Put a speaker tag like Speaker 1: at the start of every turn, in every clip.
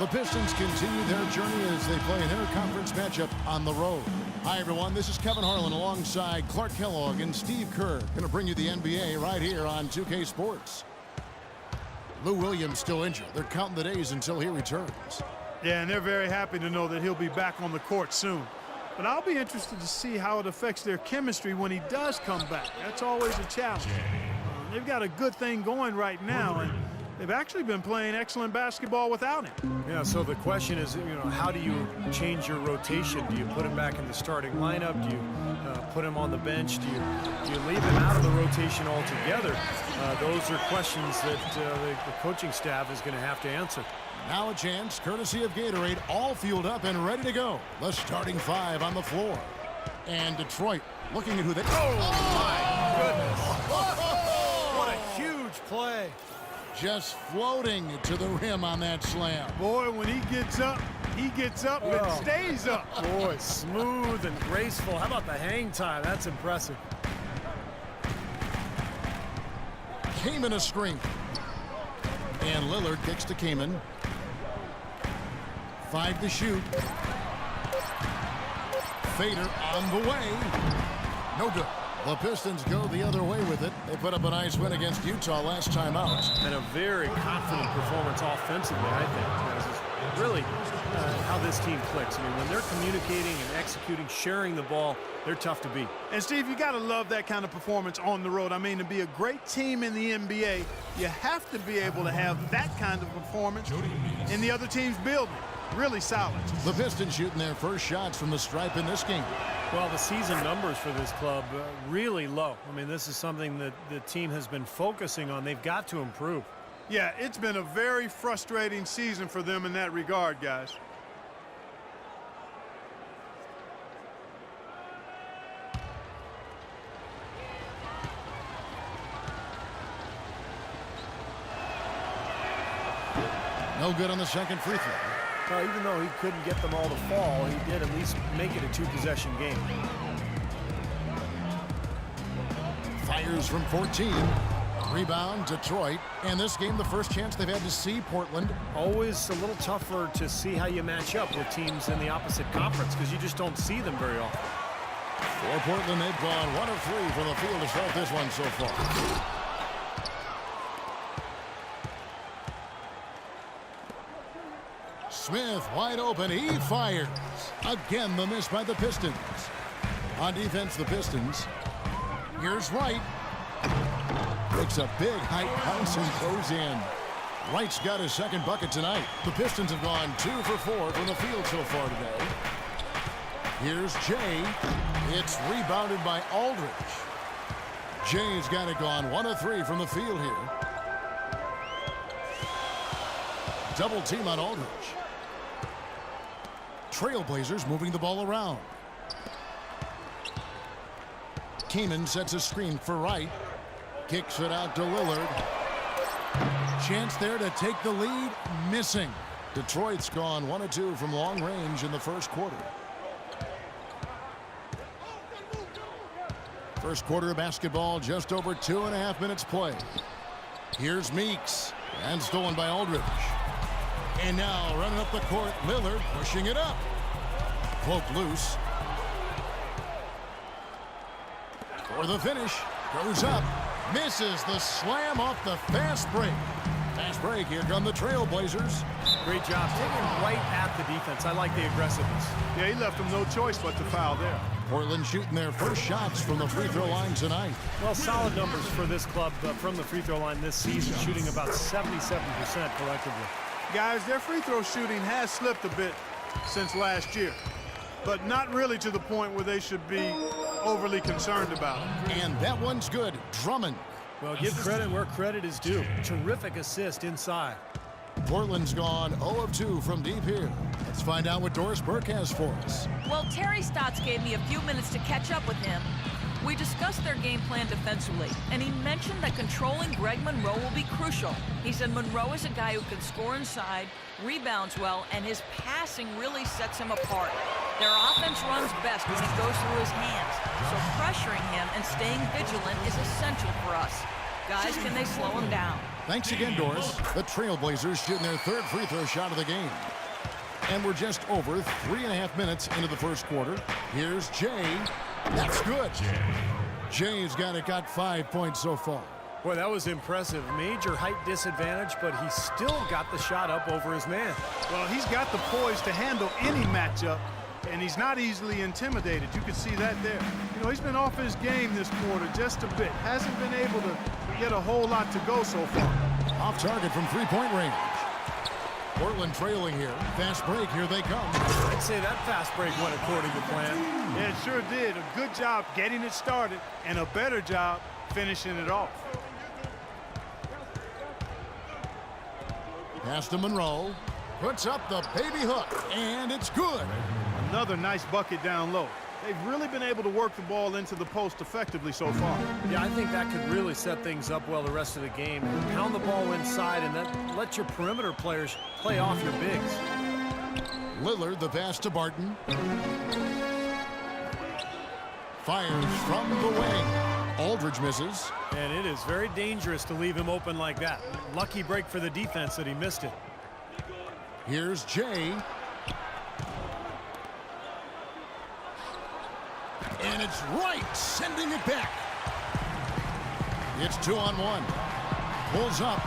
Speaker 1: The Pistons continue their journey as they play an interconference matchup on the road. Hi, everyone. This is Kevin Harlan alongside Clark Kellogg and Steve Kerr. Going to bring you the NBA right here on 2K Sports. Lou Williams still injured. They're counting the days until he returns.
Speaker 2: Yeah, and they're very happy to know that he'll be back on the court soon. But I'll be interested to see how it affects their chemistry when he does come back. That's always a challenge. They've got a good thing going right now, and they've actually been playing excellent basketball without him.
Speaker 3: Yeah, so the question is, how do you change your rotation? Do you put him back in the starting lineup? Do you put him on the bench? Do you leave him out of the rotation altogether? Those are questions that the coaching staff is going to have to answer.
Speaker 1: Now a chance, courtesy of Gatorade, all fueled up and ready to go. The starting five on the floor. And Detroit looking at who they...
Speaker 3: Oh, my goodness. What a huge play.
Speaker 1: Just floating to the rim on that slam.
Speaker 2: Boy, when he gets up and stays up.
Speaker 3: Boy, smooth and graceful. How about the hang time? That's impressive.
Speaker 1: Kaman a screen. And Lillard kicks to Kaman. 5 to shoot. Fader on the way. No good. The Pistons go the other way with it. They put up a nice win against Utah last time out.
Speaker 3: And a very confident performance offensively, I think. This is really how this team clicks. I mean, when they're communicating and executing, sharing the ball, they're tough to beat.
Speaker 2: And, Steve, you got to love that kind of performance on the road. I mean, to be a great team in the NBA, you have to be able to have that kind of performance in the other team's building. Really solid.
Speaker 1: The Pistons shooting their first shots from the stripe in this game.
Speaker 3: Well, the season numbers for this club really low. I mean, this is something that the team has been focusing on. They've got to improve.
Speaker 2: Yeah, it's been a very frustrating season for them in that regard, guys.
Speaker 1: No good on the second free throw.
Speaker 3: Well, even though he couldn't get them all to fall, he did at least make it a two-possession game.
Speaker 1: Fires from 14. Rebound, Detroit. And this game, the first chance they've had to see Portland.
Speaker 3: Always a little tougher to see how you match up with teams in the opposite conference because you just don't see them very often.
Speaker 1: For Portland, they've gone 1 of 3 from the field to start this one so far. Smith wide open, he fires. Again, the miss by the Pistons. On defense, the Pistons. Here's Wright. Takes a big height bounce and goes in. Wright's got his second bucket tonight. The Pistons have gone 2 for 4 from the field so far today. Here's Jay. It's rebounded by Aldridge. Jay's got it gone 1 of 3 from the field here. Double team on Aldridge. Trailblazers moving the ball around. Kaman sets a screen for Wright. Kicks it out to Lillard. Chance there to take the lead. Missing. Detroit's gone 1 of 2 from long range in the first quarter. First quarter of basketball, just over 2.5 minutes play. Here's Meeks. And stolen by Aldridge. And now running up the court, Lillard pushing it up. Cloak loose. For the finish. Goes up. Misses the slam off the fast break. Fast break. Here come the Trailblazers.
Speaker 3: Great job taking right at the defense. I like the aggressiveness.
Speaker 2: Yeah, he left them no choice but to foul there.
Speaker 1: Portland shooting their first shots from the free throw line tonight.
Speaker 3: Well, solid numbers for this club from the free throw line this season, shooting about 77% collectively.
Speaker 2: Guys, their free throw shooting has slipped a bit since last year, but not really to the point where they should be overly concerned about it.
Speaker 1: And that one's good. Drummond.
Speaker 3: Well, give credit where credit is due. Terrific assist inside.
Speaker 1: Portland's gone 0 of 2 from deep here. Let's find out what Doris Burke has for us.
Speaker 4: Well, Terry Stotts gave me a few minutes to catch up with him. We discussed their game plan defensively, and he mentioned that controlling Greg Monroe will be crucial. He said Monroe is a guy who can score inside, rebounds well, and his passing really sets him apart. Their offense runs best when it goes through his hands, so pressuring him and staying vigilant is essential for us. Guys, can they slow him down?
Speaker 1: Thanks again, Doris. The Trailblazers shooting their third free throw shot of the game. And we're just over 3.5 minutes into the first quarter. Here's Jay. That's good. Jay's got 5 points so far.
Speaker 3: Boy, that was impressive. Major height disadvantage, but he still got the shot up over his man.
Speaker 2: Well, he's got the poise to handle any matchup, and he's not easily intimidated. You can see that there. You know, he's been off his game this quarter just a bit. Hasn't been able to get a whole lot to go so far.
Speaker 1: Off target from three-point range. Portland trailing here. Fast break, here they come.
Speaker 3: I'd say that fast break went according to plan.
Speaker 2: Yeah, it sure did. A good job getting it started, and a better job finishing it off.
Speaker 1: Pass to Monroe. Puts up the baby hook, and it's good.
Speaker 2: Another nice bucket down low. They've really been able to work the ball into the post effectively so far.
Speaker 3: Yeah, I think that could really set things up well the rest of the game. Pound the ball inside and then let your perimeter players play off your bigs.
Speaker 1: Lillard, the pass to Barton. Fires from the wing. Aldridge misses.
Speaker 3: And it is very dangerous to leave him open like that. Lucky break for the defense that he missed it.
Speaker 1: Here's Jay. And it's right, sending it back. It's 2-on-1. Pulls up.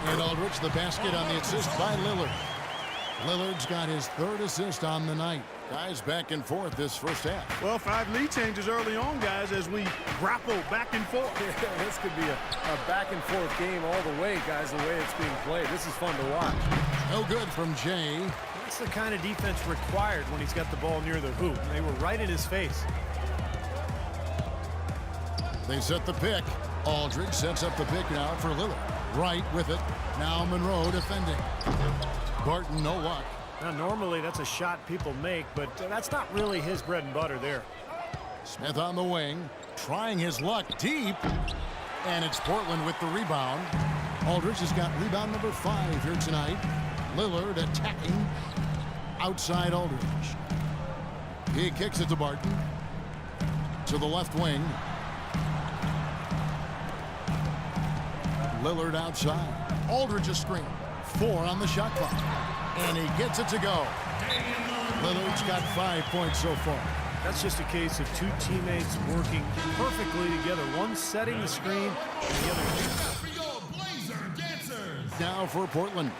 Speaker 1: And Aldridge the basket on the assist by Lillard. Lillard's got his third assist on the night. Guys back and forth this first half.
Speaker 2: Well, 5 lead changes early on, guys, as we grapple back and forth.
Speaker 3: Yeah, this could be a back and forth game all the way, guys, the way it's being played. This is fun to watch.
Speaker 1: No good from Jay.
Speaker 3: That's the kind of defense required when he's got the ball near the hoop. They were right in his face.
Speaker 1: They set the pick. Aldridge sets up the pick now for Lillard. Right with it. Now Monroe defending. Barton, no luck.
Speaker 3: Now, normally that's a shot people make, but that's not really his bread and butter there.
Speaker 1: Smith on the wing, trying his luck deep. And it's Portland with the rebound. Aldridge has got rebound number 5 here tonight. Lillard attacking outside Aldridge. He kicks it to Barton. To the left wing. Lillard outside. Aldridge a screen. 4 on the shot clock. And he gets it to go. Lillard's got 5 points so far.
Speaker 3: That's just a case of two teammates working perfectly together. One setting the screen and the other.
Speaker 1: Now for Portland.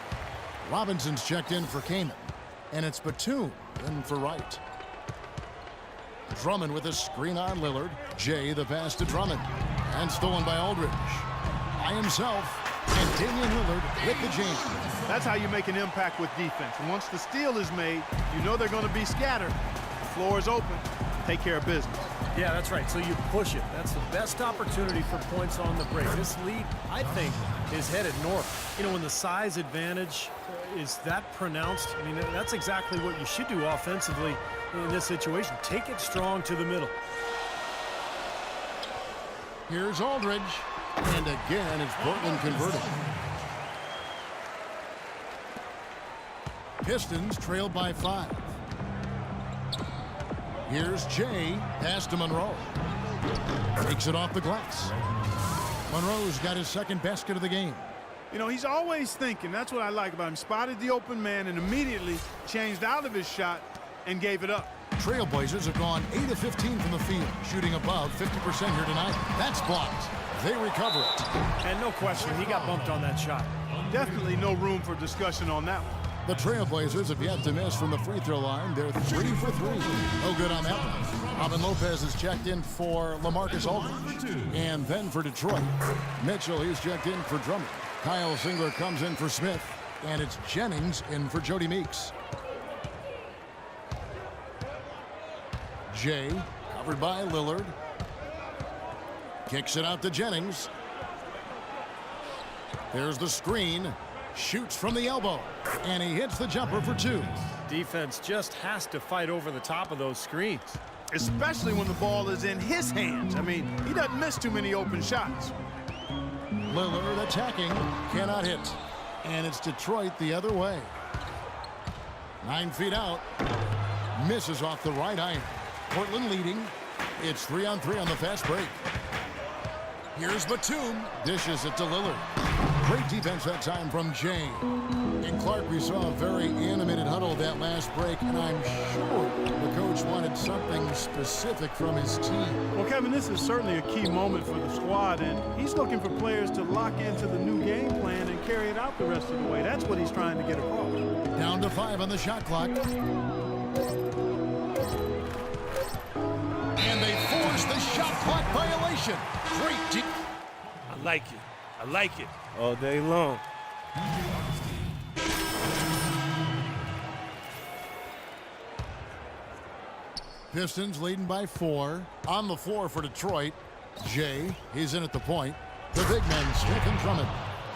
Speaker 1: Robinson's checked in for Kaman. And it's Batum in for Wright. Drummond with a screen on Lillard. Jay the pass to Drummond. And stolen by Aldridge. By himself. And Damian Lillard with the jam.
Speaker 2: That's how you make an impact with defense. And once the steal is made, you know they're going to be scattered. The floor is open. Take care of business.
Speaker 3: Yeah, that's right. So you push it. That's the best opportunity for points on the break. This lead, I think, is headed north. You know, when the size advantage is that pronounced, I mean, that's exactly what you should do offensively in this situation. Take it strong to the middle.
Speaker 1: Here's Aldridge. And again, it's Portland converted. Pistons trailed by 5. Here's Jay. Pass to Monroe. Takes it off the glass. Monroe's got his second basket of the game.
Speaker 2: You know, he's always thinking. That's what I like about him. Spotted the open man and immediately changed out of his shot and gave it up.
Speaker 1: Trailblazers have gone 8 of 15 from the field, shooting above 50% here tonight. That's blocked. They recover it.
Speaker 3: And no question, he got bumped on that shot.
Speaker 2: Definitely no room for discussion on that one.
Speaker 1: The Trailblazers have yet to miss from the free throw line. They're 3 for 3. No good on that one. Robin Lopez is checked in for LaMarcus Aldridge. And then for Detroit, Mitchell, he's checked in for Drummond. Kyle Singler comes in for Smith. And it's Jennings in for Jody Meeks. Jay, covered by Lillard. Kicks it out to Jennings. There's the screen. Shoots from the elbow. And he hits the jumper for 2.
Speaker 3: Defense just has to fight over the top of those screens.
Speaker 2: Especially when the ball is in his hands. I mean, he doesn't miss too many open shots.
Speaker 1: Lillard attacking. Cannot hit. And it's Detroit the other way. 9 feet out. Misses off the right iron. Portland leading. It's 3-on-3 on the fast break. Here's Batum. Dishes it to Lillard. Great defense that time from Jay. In Clark, we saw a very animated huddle that last break, and I'm sure the coach wanted something specific from his team.
Speaker 2: Well, Kevin, this is certainly a key moment for the squad, and he's looking for players to lock into the new game plan and carry it out the rest of the way. That's what he's trying to get across.
Speaker 1: Down to 5 on the shot clock. And they force the shot clock violation. Great deep.
Speaker 5: I like it. I like it. All day long.
Speaker 1: Pistons leading by 4. On the floor for Detroit. Jay, he's in at the point. The big men, Smith and Drummond.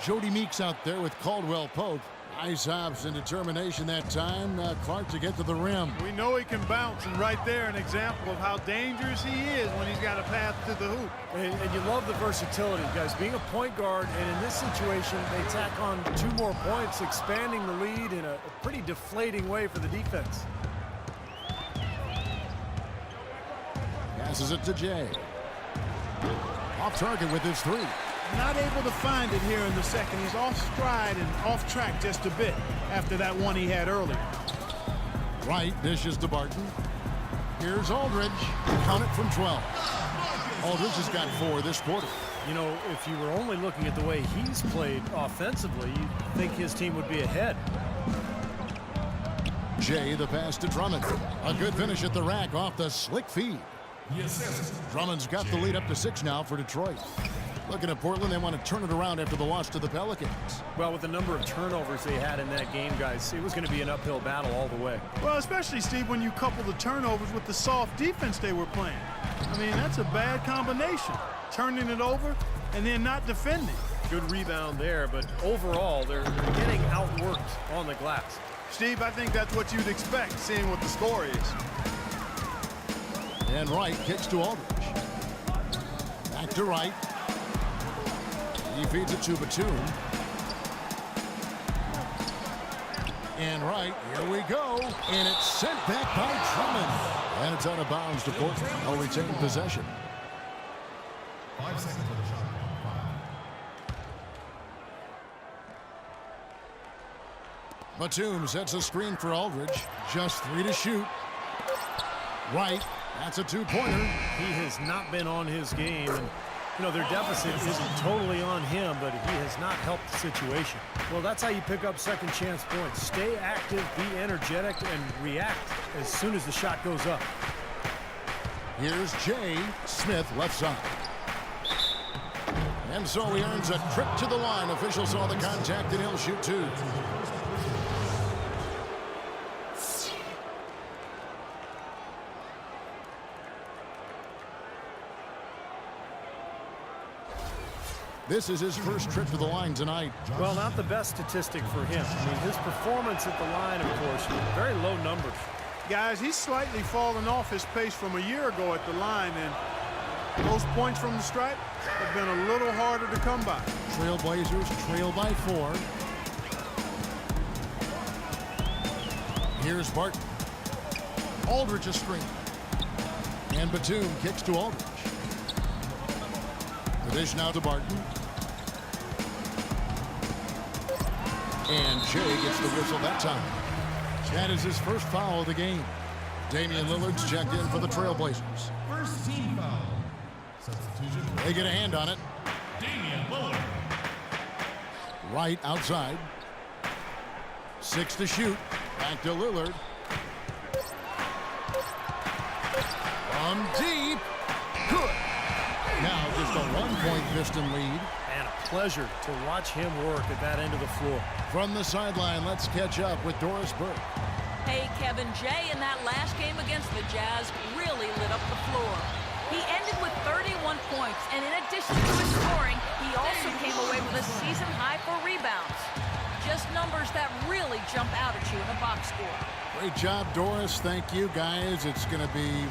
Speaker 1: Jody Meeks out there with Caldwell Pope. Nice hops and determination that time. Clark to get to the rim.
Speaker 2: We know he can bounce, and right there an example of how dangerous he is when he's got a path to the hoop.
Speaker 3: And you love the versatility, guys. Being a point guard, and in this situation, they tack on 2 more points, expanding the lead in a pretty deflating way for the defense.
Speaker 1: Passes it to Jay. Off target with his 3.
Speaker 2: Not able to find it here in the second. He's off stride and off track just a bit after that one he had earlier.
Speaker 1: Wright dishes to Barton. Here's Aldridge. Count it from 12. Aldridge has got 4 this quarter.
Speaker 3: You know, if you were only looking at the way he's played offensively, you'd think his team would be ahead.
Speaker 1: Jay, the pass to Drummond. A good finish at the rack off the slick feed. Drummond's got the lead up to 6 now for Detroit. Looking at Portland, they want to turn it around after the loss to the Pelicans.
Speaker 3: Well, with the number of turnovers they had in that game, guys, it was going to be an uphill battle all the way.
Speaker 2: Well, especially, Steve, when you couple the turnovers with the soft defense they were playing. I mean, that's a bad combination. Turning it over and then not defending.
Speaker 3: Good rebound there, but overall, they're getting outworked on the glass.
Speaker 2: Steve, I think that's what you'd expect, seeing what the score is.
Speaker 1: And Wright kicks to Aldridge. Back to Wright. He feeds it to Batum. And Wright, here we go. And it's sent back by Drummond. And it's out of bounds to Portland. I'll retain possession.
Speaker 6: 5 seconds for the shot. 5.
Speaker 1: Batum sets a screen for Aldridge. Just 3 to shoot. Wright, that's a 2-pointer.
Speaker 3: He has not been on his game. And you know, their deficit isn't totally on him, but he has not helped the situation. Well, that's how you pick up second chance points. Stay active, be energetic, and react as soon as the shot goes up.
Speaker 1: Here's Jay. Smith left side. And so he earns a trip to the line. Official saw the contact, and he'll shoot 2. This is his first trip to the line tonight.
Speaker 3: Well, not the best statistic for him. I mean, his performance at the line, of course, very low numbers.
Speaker 2: Guys, he's slightly fallen off his pace from a year ago at the line, and those points from the stripe have been a little harder to come by.
Speaker 1: Trailblazers trail by 4. Here's Barton. Aldridge a screen. And Batum kicks to Aldridge. The dish now to Barton. And Jay gets the whistle that time. That is his first foul of the game. Damian Lillard's checked in for the Trailblazers.
Speaker 6: First team foul. Substitution.
Speaker 1: They get a hand on it.
Speaker 6: Damian Lillard.
Speaker 1: Right outside. 6 to shoot. Back to Lillard. From deep. Good. Now just a 1-point Piston lead.
Speaker 3: And a pleasure to watch him work at that end of the floor.
Speaker 1: From the sideline, let's catch up with Doris Burke.
Speaker 4: Hey, Kevin, Jay in that last game against the Jazz really lit up the floor. He ended with 31 points, and in addition to his scoring, he also came away with a season high for rebounds. Just numbers that really jump out at you in the box score.
Speaker 1: Great job, Doris. Thank you, guys. It's going to be